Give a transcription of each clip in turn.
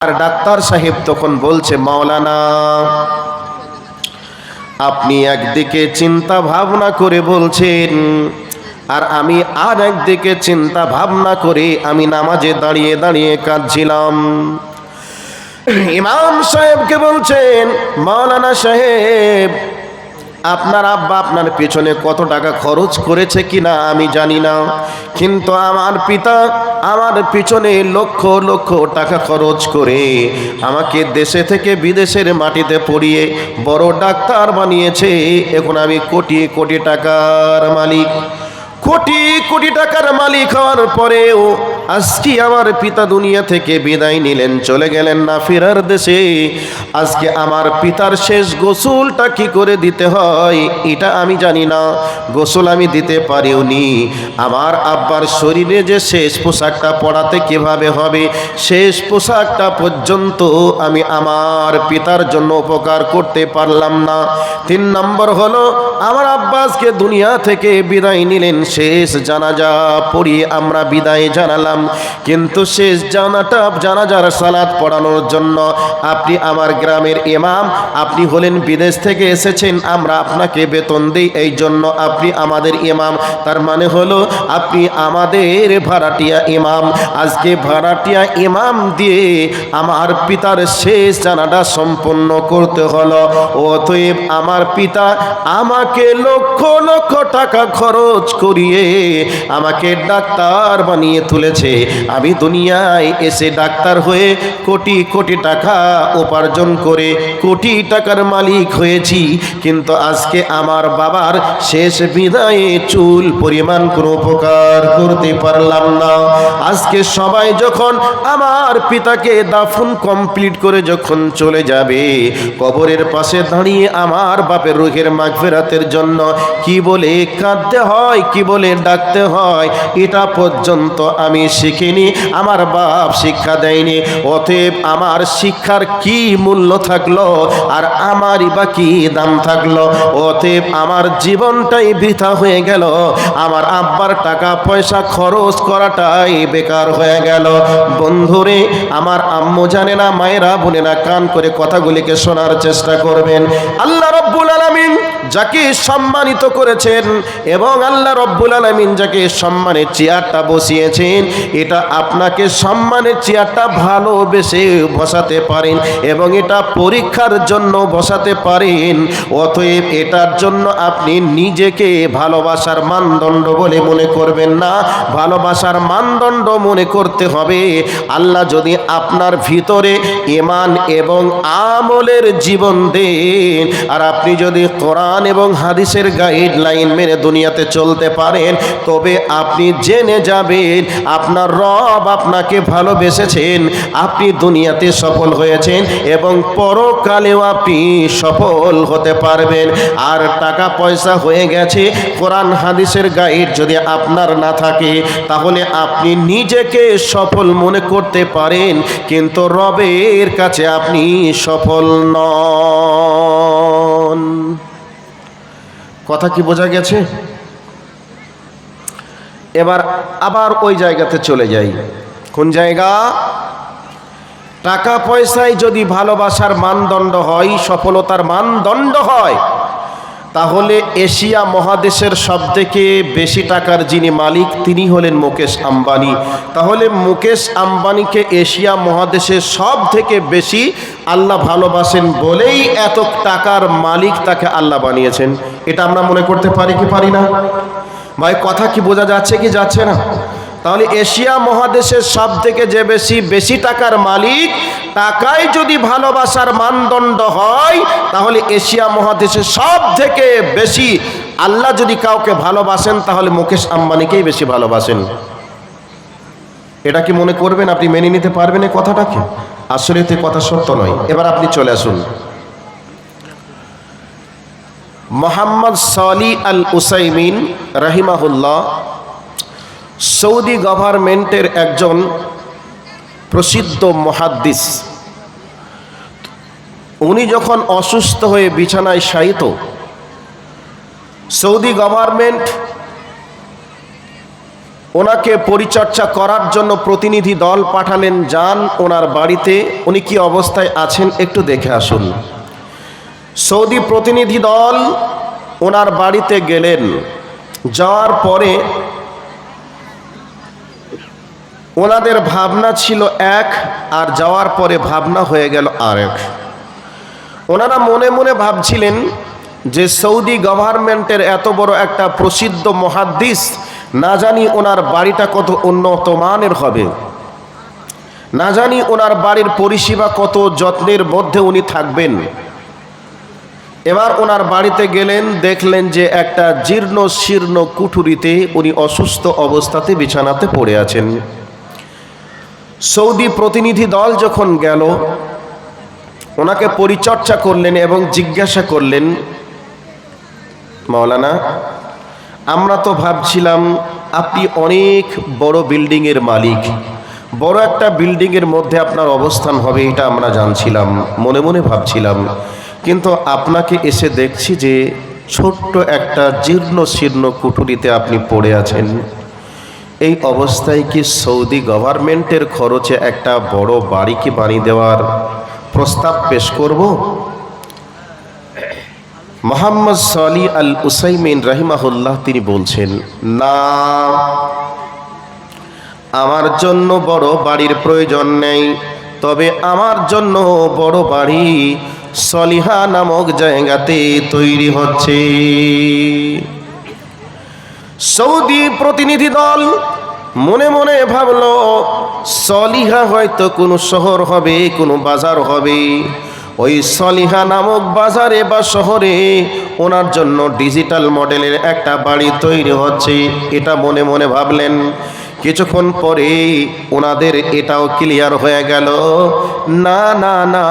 আর doctor সাহেব তখন বলছে, মাওলানা আপনি একদিকে চিন্তা ভাবনা করে বলছেন, আর আমি আর একদিকে চিন্তা ভাবনা করে আমি নামাজে দাঁড়িয়ে দাঁড়িয়ে কাঁদছিলাম। ইমাম সাহেবকে বলছেন, মাওলানা সাহেব আপনার আব্বা আপনার পেছনে কত টাকা খরচ করেছে কিনা আমি জানি না, কিন্তু আমার পিতা আমার পিছনে লক্ষ লক্ষ টাকা খরচ করে আমাকে দেশে থেকে বিদেশের মাটিতে পড়িয়ে বড় ডাক্তার বানিয়েছে। এখন আমি কোটি কোটি টাকার মালিক। কোটি কোটি টাকার মালিক হওয়ার পরেও আজকে আমার পিতা দুনিয়া থেকে বিদায় নিলেন, চলে গেলেন না ফেরার দেশে। আজকে আমার পিতার শেষ গোসলটা কি করে দিতে হয় এটা আমি জানি না, গোসল আমি দিতে পারিওনি। আমার আব্বার শরীরে যে শেষ পোশাকটা পরাতে কিভাবে হবে, শেষ পোশাকটা পর্যন্ত আমি আমার পিতার জন্য উপকার করতে পারলাম না। 3 নম্বর হলো, আমার আব্বা আজকে দুনিয়া থেকে বিদায় নিলেন, শেষ জানাজা পড়িয়ে আমরা বিদায় জানালাম, কিন্তু শেষ জানাজার সালাত পড়ানোর জন্য আপনি আমার গ্রামের ইমাম, আপনি হলেন বিদেশ থেকে এসেছেন, আমরা আপনাকে বেতন দিই, এই জন্য আপনি আমাদের ইমাম। তার মানে হলো আপনি আমাদের ভাড়াটিয়া ইমাম। আজকে ভাড়াটিয়া ইমাম দিয়ে আমার পিতার শেষ জানাজা সম্পন্ন করতে হলো। অতএব আমার পিতা আমাকে লক্ষ লক্ষ টাকা খরচ করিয়ে আমাকে ডাক্তার বানিয়ে তুলেছে। আমি দুনিয়ায় এসে ডাক্তার হয়ে কোটি কোটি টাকা উপার্জন করে কোটি টাকার মালিক হয়েছি, কিন্তু আজকে আমার বাবার শেষ বিদায়ে চুল পরিমাণ কোনো উপকার করতে পারলাম না। আজকে সবাই যখন আমার পিতাকে দাফন কমপ্লিট করে যখন চলে যাবে, কবরের পাশে দাঁড়িয়ে আমার বাপের রুহের মাগফিরাতের জন্য কি বলে কাঁদতে হয়, কি বলে ডাকতে হয়, এটা পর্যন্ত আমি শিখিনি, আমার বাপ শিক্ষা দেয়নি। অতএব আমার শিক্ষার কি মূল্য থাকলো, আর আমারই বা কি দাম থাকলো? অতএব আমার জীবনটাই বৃথা হয়ে গেল, আমার আব্বার টাকা পয়সা খরচ করাটাই বেকার হয়ে গেল। বন্ধুরে, আমার আম্মু জানে না, মায়েরা বোনেরা কান করে কথাগুলিকে শোনার চেষ্টা করবেন। আল্লাহ রব্বুল আলামিন যাকে সম্মানিত করেছেন এবং আল্লাহ রব্বুল আলামিন যাকে সম্মানের চেয়ারটা বসিয়েছেন, এটা আপনাকে সম্মানের চেয়ারটা ভালোবেসে বসাতে পারেন এবং এটা পরীক্ষার জন্য বসাতে পারেন। অতএব এটার জন্য আপনি নিজেকে ভালোবাসার মানদণ্ড বলে মনে করবেন না, ভালোবাসার মানদণ্ড মনে করতে হবে আল্লাহ যদি আপনার ভিতরে ঈমান এবং আমলের জীবন দেন, আর আপনি যদি কোরআন এবং হাদিসের গাইডলাইন মেনে দুনিয়াতে চলতে পারেন, তবে আপনি জেনে যাবেন আপনার রব আপনাকে ভালোবেসেছেন, আপনি দুনিয়াতে সফল হয়েছেন এবং পরকালেও আপনি সফল হতে পারবেন। আর টাকা পয়সা হয়ে গেছে, কোরআন হাদিসের গাইড যদি আপনার না থাকে, তাহলে আপনি নিজেকে সফল মনে করতে পারেন, কিন্তু রবের কাছে আপনি সফল নন। কথা কি বোঝা গেছে? এবার আবার ওই জায়গাতে চলে যাই। কোন জায়গা? টাকা পয়সায় যদি ভালোবাসার মানদণ্ড হয়, সফলতার মানদণ্ড হয়, তাহলে এশিয়া মহাদেশের সবথেকে বেশি টাকার যিনি মালিক তিনি হলেন মুকেশ আম্বানি। তাহলে মুকেশ আম্বানিকে এশিয়া মহাদেশের সব থেকে বেশি আল্লাহ ভালোবাসেন বলেই এত টাকার মালিক তাকে আল্লাহ বানিয়েছেন। এটা আমরা মনে করতে পারি কি পারি না? ভাই কথা কি বোঝা যাচ্ছে কি যাচ্ছে না? তাহলে এশিয়া মহাদেশের সব থেকে যে বেশি টাকার মালিক, টাকায় যদি ভালোবাসার মানদণ্ড হয়, তাহলে এশিয়া মহাদেশের সব থেকে বেশি আল্লাহ যদি কাউকে ভালোবাসেন, তাহলে মুকেশ আম্বানিকেই বেশি ভালোবাসেন। এটা কি মনে করবেন? আপনি মেনে নিতে পারবেন এই কথাটাকে? আসলে তো কথা সত্য নয়। এবার আপনি চলে আসুন। মোহাম্মদ সালি আল উসাইমিন রাহিমাহুল্লাহ সৌদি গভর্নমেন্টের একজন প্রসিদ্ধ মুহাদ্দিস। উনি যখন অসুস্থ হয়ে বিছানায় শায়িত, সৌদি গভর্নমেন্ট ওনাকে পরিচর্যা করার জন্য প্রতিনিধি দল পাঠালেন, যান ওনার বাড়িতে, উনি কি অবস্থায় আছেন একটু দেখে আসুন। সৌদি প্রতিনিধি দল ওনার বাড়িতে গেলেন, যাওয়ার পরে ওনাদের ভাবনা ছিল এক, আর যাওয়ার পরে ভাবনা হয়ে গেল আরেক। ওনারা মনে মনে ভাবছিলেন যে সৌদি গভর্নমেন্টের এত বড় একটা প্রসিদ্ধ মুহাদ্দিস, না জানি ওনার বাড়িটা কত উন্নত মানের হবে, না জানি ওনার বাড়ির পরিষেবা কত যত্নের মধ্যে উনি থাকবেন। এবার ওনার বাড়িতে গেলেন, দেখলেন যে একটা জীর্ণ শীর্ণ কুঠুরিতে উনি অসুস্থ অবস্থাতে বিছানাতে পড়ে আছেন। সৌদি প্রতিনিধি দল যখন গেল, ওনাকে পরিচর্যা করলেন এবং জিজ্ঞাসা করলেন, মাওলানা, আমরা তো ভাবছিলাম আপনি অনেক বড় বিল্ডিংয়ের মালিক, বড় একটা বিল্ডিংয়ের মধ্যে আপনার অবস্থান হবে এটা আমরা জানছিলাম, মনে মনে ভাবছিলাম, কিন্তু আপনাকে এসে দেখছি যে ছোট্ট একটা জীর্ণ শীর্ণ কুঠুরিতে আপনি পড়ে আছেন। এই অবস্থায় কি সৌদি গভর্নমেন্টের খরচে একটা বড় বাড়ি কি বানিয়ে দেওয়ার প্রস্তাব পেশ করব? মোহাম্মদ সালি আল উসাইমিন রাহিমাহুল্লাহ তিনি বলছেন, না, আমার জন্য বড় বাড়ির প্রয়োজন নেই, তবে আমার জন্য বড় বাড়ি সলিহা নামক জায়গাতে তৈরি হচ্ছে। সৌদি প্রতিনিধি দল মনে মনে ভাবলো, সলিহা হয়তো কোনো শহর হবে, কোনো বাজার হবে, ওই সলিহা নামক বাজারে বা শহরে ওনার জন্য ডিজিটাল মডেলের একটা বাড়ি তৈরি হচ্ছে, এটা মনে মনে ভাবলেন। কিছুক্ষণ পরে ওনাদের এটাও ক্লিয়ার হয়ে গেল, না না না,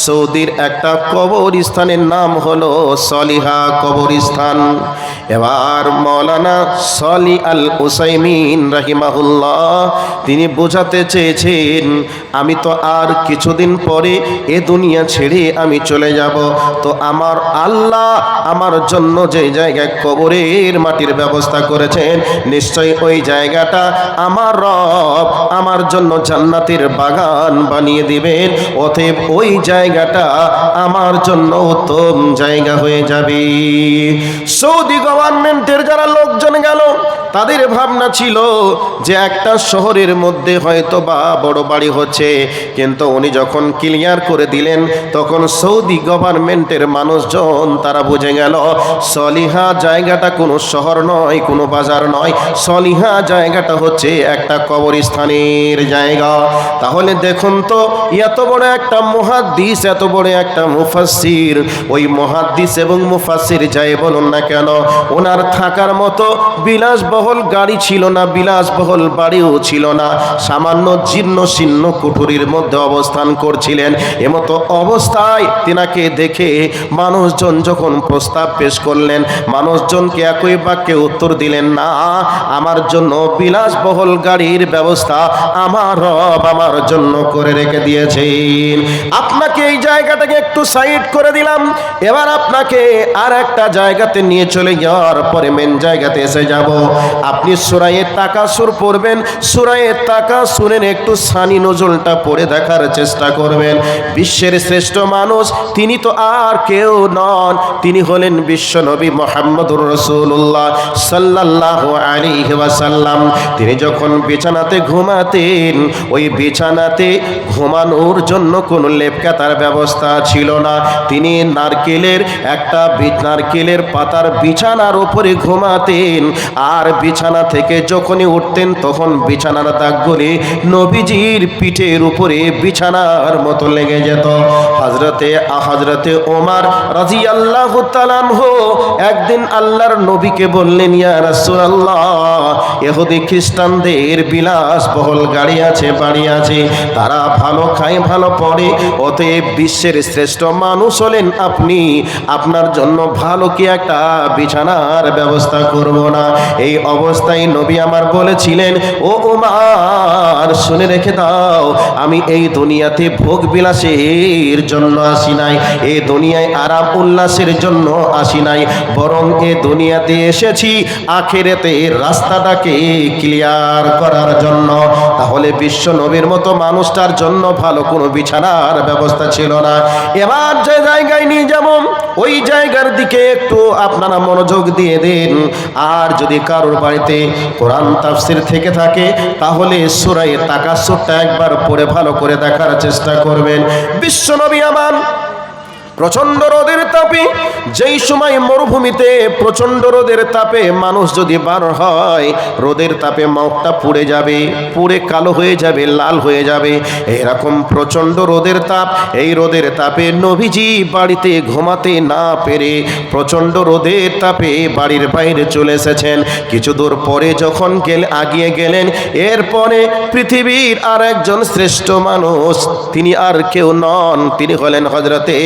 সৌদির একটা কবরস্থানের নাম হলো সলিহা কবরস্থান। এবার মাওলানা সালি আল উসাইমিন রাহিমাহুল্লাহ তিনি বোঝাতে চেয়েছেন, আমি তো আর কিছুদিন পরে এ দুনিয়া ছেড়ে আমি চলে যাব, তো আমার আল্লাহ আমার জন্য যে জায়গায় কবরের মাটির ব্যবস্থা করেছেন, নিশ্চয়ই ওই জায়গাটা আমার রব আমার জন্য জান্নাতের বাগান বানিয়ে দিবেন, অতএব ওই জায়গাটা আমার জন্য উত্তম জায়গা হয়ে যাবে। সৌদি গভর্নমেন্টের যারা লোকজন গেল, তাদের ভাবনা ছিল যে একটা শহরের মধ্যে হয়তো বা বড় বাড়ি হচ্ছে, কিন্তু উনি যখন ক্লিয়ার করে দিলেন, তখন সৌদি গভর্নমেন্টের মানুষজন তারা বুঝে গেল সলিহা জায়গাটা কোনো শহর নয়, কোনো বাজার নয়, সলিহা জায়গাটা হচ্ছে একটা কবরস্থানের জায়গা। তাহলে দেখুন তো, এত বড় একটা মুহাদ্দিস, এত বড় একটা মুফাসসির, ওই মুহাদ্দিস এবং মুফাসসির যাই বলুন না কেন, ওনার থাকার মতো বিলাসবহুল গাড়ি ছিল না, বিলাসবহুল বাড়িও ছিল না, সামান্য জীর্ণ শীর্ণ কুঠুরির মধ্যে অবস্থান করছিলেন। এমতো অবস্থায় তিনাকে দেখে মানুষজন যখন প্রস্তাব পেশ করলেন, মানুষজনকে একই বাক্যে উত্তর দিলেন, না, আমার জন্য বিলাসবহুল গাড়ির ব্যবস্থা আমার রব আমার জন্য করে রেখে দিয়েছেন। আপনাকে এই জায়গাটাকে একটু সাইড করে দিলাম, এবার আপনাকে আর একটা জায়গাতে নিয়ে চলে যাওয়ার পরে মেন জায়গাতে এসে যাব। আপনি সূরা তাকাসুর পড়বেন, সূরা তাকাসুরের একটু সানি নজলটা পড়ে দেখার চেষ্টা করবেন। বিশ্বের শ্রেষ্ঠ মানুষ তিনি তো আর কেউ নন, তিনি হলেন বিশ্বনবী মুহাম্মদুর রাসূলুল্লাহ সাল্লাল্লাহু আলাইহি ওয়াসাল্লাম। তিনি যখন বিছানাতে ঘুমাতেন, ওই বিছানাতে ঘুমানোর জন্য কোনো লেপকাতার ব্যবস্থা ছিল না, তিনি নারকেলের পাতার বিছানার উপরে ঘুমাতেন, আর বিছানা থেকে যখনই উঠতেন তখন বিছানার দাগগুলি নবীজির পিঠের উপরে বিছানার মতো লেগে যেত। হযরতে ওমর রাদিয়াল্লাহু তাআলা আনহু একদিন আল্লাহর নবীকে বললেন, ইয়া রাসূলুল্লাহ, ইহুদি খ্রিস্টানদের বিলাসবহুল গাড়ি আছে, বাড়ি আছে, তারা ভালো খায়, ভালো পড়ে, অতএব বিশ্বের শ্রেষ্ঠ মানুষ হলেন আপনি, আপনার জন্য ভালো কি একটা বিছানার ব্যবস্থা করব না? এই অবস্থায় নবী আমার বলেছিলেন, ও উমার শুনে রেখে দাও, আমি এই দুনিয়াতে ভোগ বিলাসের জন্য আসি নাই, এই দুনিয়ায় আরাম উল্লাসের জন্য আসি নাই, বরং এ দুনিয়াতে এসেছি আখিরাতে রাস্তাটাকে ক্লিয়ার করার জন্য। তাহলে বিশ্ব নবীর মতো মানুষটার জন্য ভালো কোনো বিছানার ব্যবস্থা ছিল না। এবার যে জায়গায় নিয়ে যাব ওই জায়গার দিকে একটু আপনারা মনোযোগ দিয়ে দিন। আর যদি কারোর বাড়িতে কোরআন তাফসীর থেকে থাকে তাহলে সূরা তাকাসুরটা একবার পড়ে ভালো করে দেখার চেষ্টা করবেন। বিশ্ব নবী আমার প্রচণ্ড রোদের তাপে, যেই সময় মরুভূমিতে প্রচণ্ড রোদের তাপে মানুষ যদি বার হয়, রোদের তাপে মুখটা পুড়ে যাবে, পুড়ে কালো হয়ে যাবে, লাল হয়ে যাবে, এরকম প্রচণ্ড রোদের তাপ। এই রোদের তাপে নবীজি বাড়িতে ঘুমাতে না পেরে প্রচণ্ড রোদের তাপে বাড়ির বাইরে চলে এসেছেন। কিছু দূর পরে যখন আগিয়ে গেলেন, এরপরে পৃথিবীর আর একজন শ্রেষ্ঠ মানুষ, তিনি আর কেউ নন, তিনি হলেন হযরতে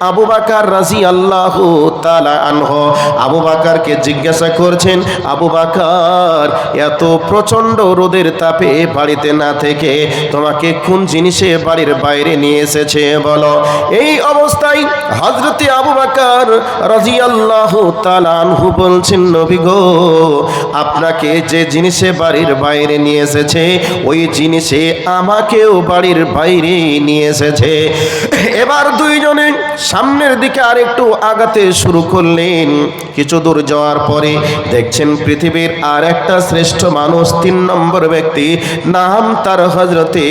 আবু বকর রাদিয়াল্লাহু তাআলা আনহু। আবু বকরকে জিজ্ঞাসা করছেন, আবু বকর, এত প্রচণ্ড রোদের তাপে বাড়িতে না থেকে তোমাকে কোন জিনিসে বাড়ির বাইরে নিয়ে এসেছে বলো। এই অবস্থায় হযরতে আবু বকর রাদিয়াল্লাহু তাআলা আনহু বলছেন, নবী গো, আপনাকে যে জিনিসে বাড়ির বাইরে নিয়ে এসেছে ওই জিনিসে আমাকেও বাড়ির বাইরে নিয়ে এসেছে। এবার দুইজনে সামনের দিকে আরেকটু আগাতে শুরু করলেন। কিছু দূর যাওয়ার পরে দেখছেন পৃথিবীর আর একটা শ্রেষ্ঠ মানুষ, 3 নম্বর ব্যক্তি, নাম তার হযরতে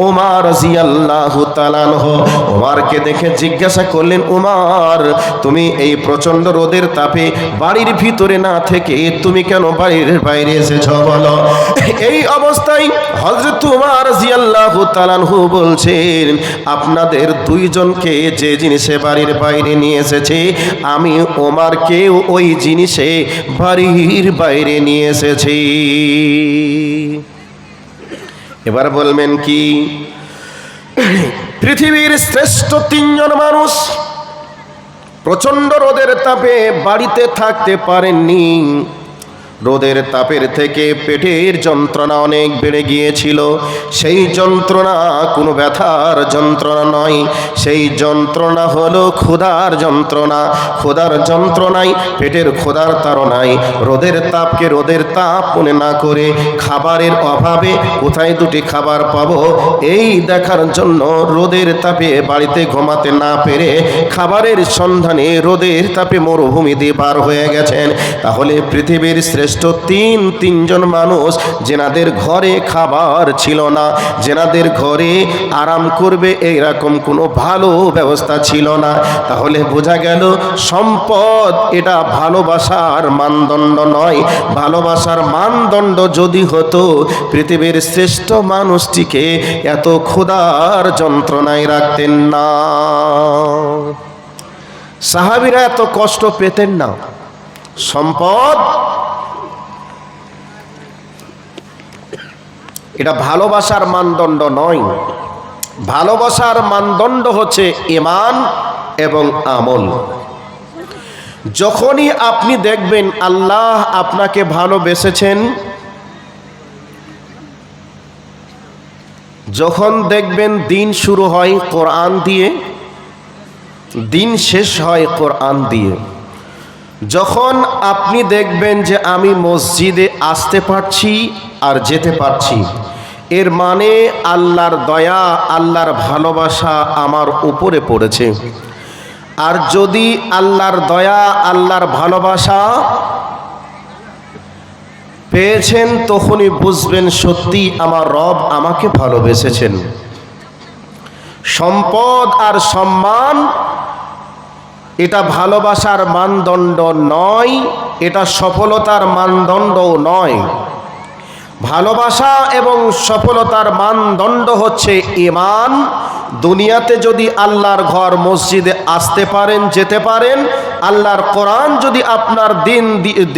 ওমর রাদিয়াল্লাহু তাআলা আনহু। ওমরকে দেখে জিজ্ঞাসা করলেন, ওমর, তুমি এই প্রচণ্ড রোদের তাপে বাড়ির ভিতরে না থেকে তুমি কেন বাড়ির বাইরে এসেছো বলো। এই অবস্থায় হযরত ওমর রাদিয়াল্লাহু তাআলা আনহু বলছেন, আপনাদের দুইজনকে যে জিনিসে বাড়ির বাইরে নিয়ে এসেছে আমি ওমরকেও ওই জিনিসে বাড়ির বাইরে নিয়ে এসেছি। এবার বলবেন কি, পৃথিবীর শ্রেষ্ঠ 3 জন মানুষ প্রচণ্ড রোদের তাপে বাড়িতে থাকতে পারেননি। রোদের তাপের থেকে পেটের যন্ত্রণা অনেক বেড়ে গিয়েছিল। সেই যন্ত্রণা কোনো ব্যথার যন্ত্রণা নয়, সেই যন্ত্রণা হলো ক্ষুধার যন্ত্রণা। ক্ষুধার যন্ত্রণায়, পেটের ক্ষুধার তাড়নায় রোদের তাপকে রোদের তাপ মনে না করে খাবারের অভাবে কোথায় দুটি খাবার পাবো এই দেখার জন্য রোদের তাপে বাড়িতে ঘুমাতে না পেরে খাবারের সন্ধানে রোদের তাপে মরুভূমি দিয়ে পার হয়ে গেছেন। তাহলে পৃথিবীর শ্রেষ্ঠ 3 জন মানুষ, যেনাদের ঘরে খাবার ছিল না, যেনাদের ঘরে আরাম করবে এইরকম কোনো ভালো ব্যবস্থা ছিল না। তাহলে বোঝা গেল সম্পদ এটা ভালোবাসার মানদণ্ড নয়। ভালোবাসার মানদণ্ড যদি হতো পৃথিবীর শ্রেষ্ঠ মানুষটিকে এত ক্ষুধার যন্ত্রণায় রাখতেন না, সাহাবীরা এত কষ্ট পেতেন না। সম্পদ এটা ভালোবাসার মানদণ্ড নয়। ভালোবাসার মানদণ্ড হচ্ছে ঈমান এবং আমল। যখনই আপনি দেখবেন আল্লাহ আপনাকে ভালোবেসেছেন, যখন দেখবেন দিন শুরু হয় কোরআন দিয়ে, দিন শেষ হয় কোরআন দিয়ে, যখন আপনি দেখবেন যে আমি মসজিদে আসতে পারছি আর যেতে পারছি, এর মানে আল্লাহর দয়া, আল্লাহর ভালোবাসা আমার উপরে পড়েছে। আর যদি আল্লাহর দয়া, আল্লাহর ভালোবাসা পেয়েছেন তখনই বুঝবেন সত্যি আমার রব আমাকে ভালোবেসেছেন। সম্পদ আর সম্মান এটা ভালোবাসার মানদণ্ড নয়, এটা সফলতার মানদণ্ডও নয়। ভালোবাসা এবং সফলতার মানদণ্ড হচ্ছে ঈমান। দুনিয়াতে যদি আল্লাহর ঘর মসজিদে আসতে পারেন, যেতে পারেন, আল্লাহর কোরআন যদি আপনার দিন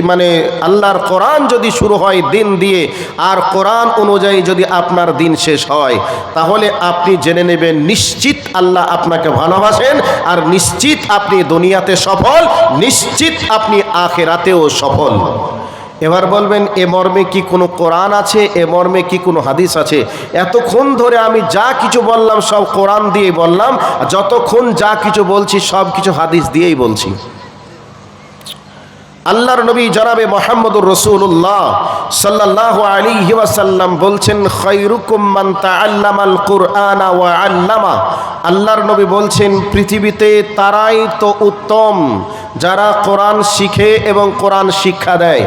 মানে আল্লাহর কোরআন যদি শুরু হয় দিন দিয়ে আর কোরআন অনুযায়ী যদি আপনার দিন শেষ হয়, তাহলে আপনি জেনে নেবেন নিশ্চিত আল্লাহ আপনাকে ভালোবাসেন, আর নিশ্চিত আপনি দুনিয়াতে সফল, নিশ্চিত আপনি আখিরাতেও সফল। এবার বলবেন এ মর্মে কি কোনো কোরআন আছে, এ মর্মে কি কোনো হাদিস আছে? এতক্ষণ ধরে আমি যা কিছু বললাম সব কোরআন দিয়েই বললাম, যতক্ষণ যা কিছু বলছি সব কিছু হাদিস দিয়েই বলছি। আল্লাহর নবী জনাবে মুহাম্মদুর রাসূলুল্লাহ সাল্লাল্লাহু আলাইহি ওয়াসাল্লাম বলছেন, খায়রুকুম মান তাআল্লামাল কুরআনা ওয়া আল্লামা। আল্লাহর নবী বলছেন, পৃথিবীতে তারাই তো উত্তম যারা কোরআন শিখে এবং কোরআন শিক্ষা দেয়।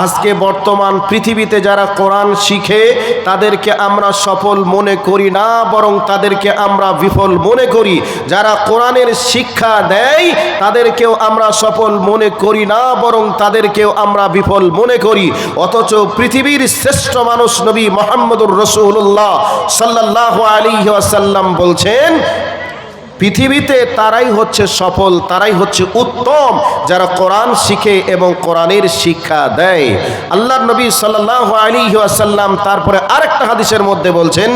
আজকে বর্তমান পৃথিবীতে যারা কোরআন শিখে তাদেরকে আমরা সফল মনে করি না, বরং তাদেরকে আমরা বিফল মনে করি। যারা কোরআনের শিক্ষা দেয় তাদেরকেও আমরা সফল মনে করি না, বরং তাদেরকেও আমরা বিফল মনে করি। অথচ পৃথিবীর শ্রেষ্ঠ মানুষ নবী মুহাম্মদুর রাসূলুল্লাহ সাল্লাল্লাহু আলাইহি ওয়াসাল্লাম বলছেন, পৃথিবীতে তারাই হচ্ছে সফল, তারাই হচ্ছে উত্তম যারা কোরআন শিখে এবং কোরআনের শিক্ষা দেয়। আল্লাহর নবী সাল্লাল্লাহু আলাইহি ওয়াসাল্লাম তারপরে আরেকটা হাদিসের মধ্যে বলছেন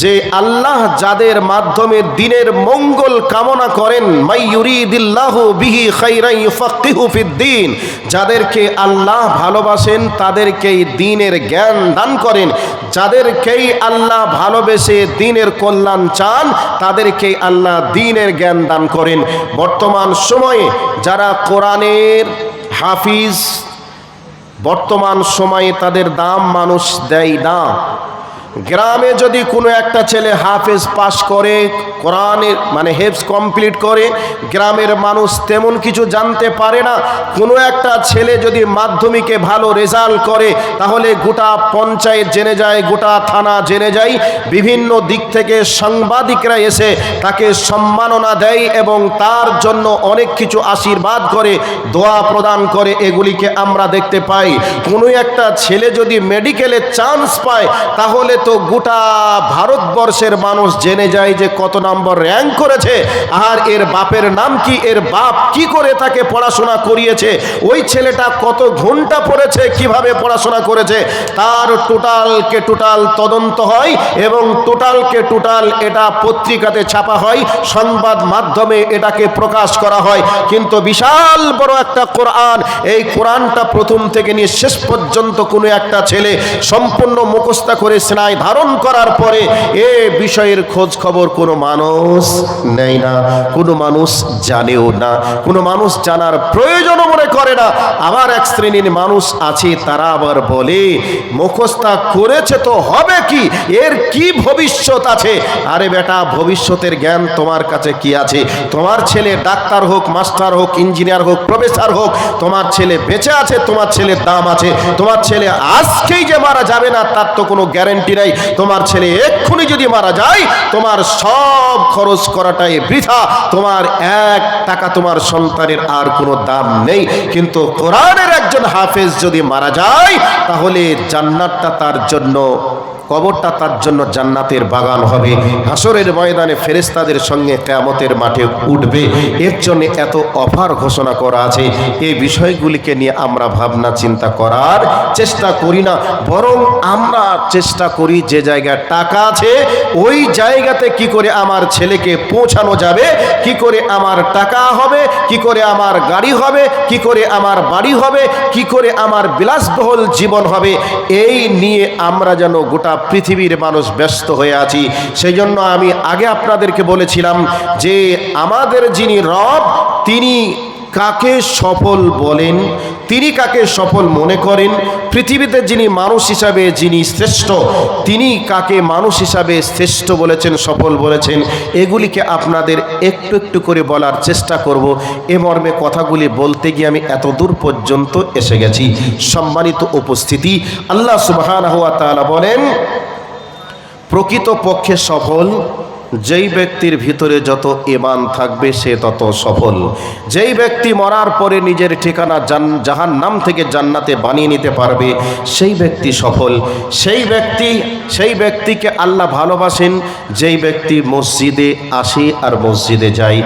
যে আল্লাহ যাদের মাধ্যমে দ্বীনের মঙ্গল কামনা করেন, মাই ইউরিদিল্লাহু বিহি খাইরান ইউফাক্কিহু ফিদ্দীন, যাদেরকে আল্লাহ ভালোবাসেন তাদেরকেই দ্বীনের জ্ঞান দান করেন। যাদেরকেই আল্লাহ ভালোবেসে দ্বীনের কল্যাণ চান তাদেরকেই আল্লাহ দ্বীনের জ্ঞান দান করেন। বর্তমান সময়ে যারা কোরআনের হাফিজ, বর্তমান সময়ে তাদের দাম মানুষ দেয় না। গ্রামে যদি কোনো একটা ছেলে হাফেজ পাশ করে, কোরআনের মানে হেফজ কমপ্লিট করে, গ্রামের মানুষ তেমন কিছু জানতে পারে না। কোনো একটা ছেলে যদি মাধ্যমিকে ভালো রেজাল্ট করে তাহলে গোটা পঞ্চায়েত জেনে যায়, গোটা থানা জেনে যায়। বিভিন্ন দিক থেকে সাংবাদিকরা এসে তাকে সম্মাননা দেয় এবং তার জন্য অনেক কিছু আশীর্বাদ করে, দোয়া প্রদান করে, এগুলিকে আমরা দেখতে পাই। কোনো একটা ছেলে যদি মেডিকেলে চান্স পায় তাহলে তো গোটা ভারতবর্ষের মানুষ জেনে যায় যে কত নম্বর র্যাঙ্ক করেছে, আর এর বাপের নাম কি, এর বাপ কি করে তাকে পড়াশোনা করিয়েছে, ওই ছেলেটা কত ঘন্টা পড়েছে, কিভাবে পড়াশোনা করেছে, তার টোটালকে টোটাল তদন্ত হয় এবং টোটালকে টোটাল এটা পত্রিকাতে ছাপা হয়, সংবাদ মাধ্যমে এটাকে প্রকাশ করা হয়। কিন্তু বিশাল বড় একটা কোরআন, এই কোরআনটা প্রথম থেকে নিয়ে শেষ পর্যন্ত কোনো একটা ছেলে সম্পূর্ণ মুখস্থ করে স্নায় ধারণ করার পরে এ বিষয়ের খোঁজ খবর কোনো মানুষ নেয় না, কোনো মানুষ জানেও না, কোনো মানুষ জানার প্রয়োজনও মনে করে না। আবার এক শ্রেণীর মানুষ আছে তারা আবার বলে মুখস্থ করেছে তো হবে কি, এর কি ভবিষ্যৎ আছে? আরে বেটা, ভবিষ্যতের জ্ঞান তোমার কাছে কি আছে? তোমার ছেলে ডাক্তার হোক, মাস্টার হোক, ইঞ্জিনিয়ার হোক, প্রফেসর হোক, তোমার ছেলে বেঁচে আছে, তোমার ছেলের দাম আছে। তোমার ছেলে আজকেই যে মারা যাবে না তার তো কোনো গ্যারান্টি নাই। তোমার ছেলে এক্ষুনি যদি মারা যায় তোমার সব খরচ করাটাই বৃথা, তোমার এক টাকা তোমার সন্তানের আর কোনো দাম নেই। কিন্তু কোরআনের একজন হাফেজ যদি মারা যায় তাহলে জান্নাতটা তার জন্য, কবরটা তার জন্য জান্নাতের বাগান হবে। হাসরের ময়দানে ফেরেশতাদের সঙ্গে কিয়ামতের মাঠে উঠবে। এর জন্য এত অফার ঘোষণা করা আছে। এই বিষয়গুলিকে নিয়ে আমরা ভাবনা চিন্তা করার চেষ্টা করি না, বরং আমরা চেষ্টা করি যে জায়গায় টাকা আছে ওই জায়গাতে কি করে আমার ছেলেকে পৌঁছানো যাবে, কি করে আমার টাকা হবে, কি করে আমার গাড়ি হবে, কি করে আমার বাড়ি হবে, কি করে আমার বিলাসবহুল জীবন হবে, এই নিয়ে আমরা যেন গোটা পৃথিবীর মানুষ ব্যস্ত হয়ে আছি। সেই জন্য আমি আগে আপনাদেরকে বলেছিলাম যে আমাদের যিনি রব তিনি কাকে সফল বলেন, তিনি কাকে সফল মনে করেন, পৃথিবীতে যিনি মানুষ হিসাবে যিনি শ্রেষ্ঠ তিনি কাকে মানুষ হিসাবে শ্রেষ্ঠ বলেছেন, সফল বলেছেন, এগুলিকে আপনাদের একটু একটু করে বলার চেষ্টা করব। এ মর্মে কথাগুলি বলতে গিয়ে আমি এত দূর পর্যন্ত এসে গেছি। সম্মানিত উপস্থিতি, আল্লাহ সুবহানাহু ওয়া তাআলা বলেন প্রকৃত পক্ষে সফল যেই ব্যক্তির ভিতরে যত ঈমান থাকবে সে তত সফল। যেই ব্যক্তি মরার পরে নিজের ঠিকানা জাহান্নাম থেকে জান্নাতে বানিয়ে নিতে পারবে সেই ব্যক্তি সফল। সেই ব্যক্তিকে আল্লাহ ভালোবাসেন যেই ব্যক্তি মসজিদে আসে আর মসজিদে যায়।